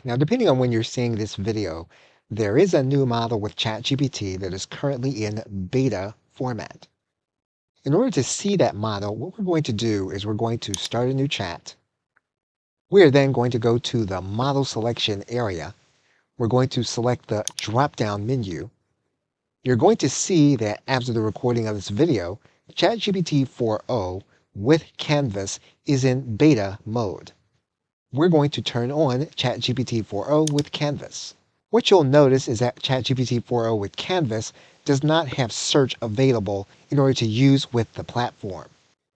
Now, depending on when you're seeing this video, there is a new model with ChatGPT that is currently in beta format. In order to see that model, what we're going to do is we're going to start a new chat. We're then going to go to the model selection area. We're going to select the drop-down menu. You're going to see that after the recording of this video, ChatGPT 4.0 with Canvas is in beta mode. We're going to turn on ChatGPT 4.0 with Canvas. What you'll notice is that ChatGPT 4.0 with Canvas does not have search available in order to use with the platform.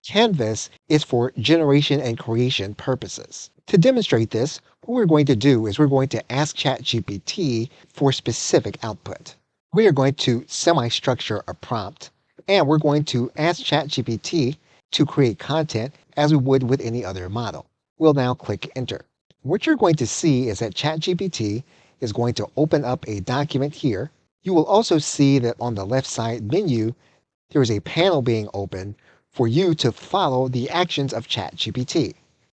Canvas is for generation and creation purposes. To demonstrate this, what we're going to do is we're going to ask ChatGPT for specific output. We are going to semi-structure a prompt, and we're going to ask ChatGPT to create content as we would with any other model. We'll now click Enter. What you're going to see is that ChatGPT is going to open up a document here. You will also see that on the left side menu, there is a panel being opened for you to follow the actions of ChatGPT.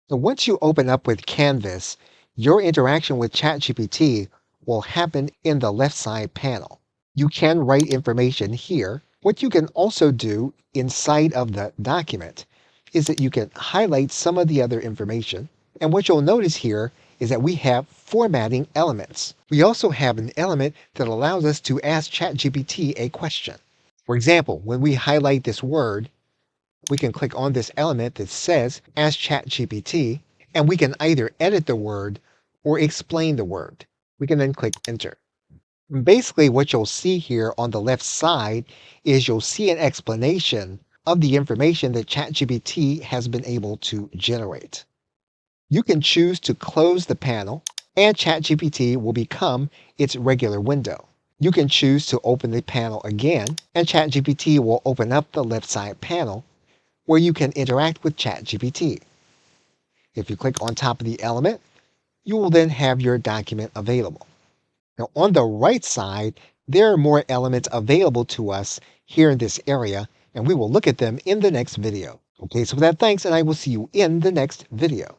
So once you open up with Canvas, your interaction with ChatGPT will happen in the left side panel. You can write information here. What you can also do inside of the document is that you can highlight some of the other information. And what you'll notice here is that we have formatting elements. We also have an element that allows us to ask ChatGPT a question. For example, when we highlight this word, we can click on this element that says Ask ChatGPT, and we can either edit the word or explain the word. We can then click Enter. Basically, what you'll see here on the left side is you'll see an explanation of the information that ChatGPT has been able to generate. You can choose to close the panel, and ChatGPT will become its regular window. You can choose to open the panel again, and ChatGPT will open up the left side panel where you can interact with ChatGPT. If you click on top of the element, you will then have your document available. Now, on the right side, there are more elements available to us here in this area, and we will look at them in the next video. Okay, so with that, thanks, and I will see you in the next video.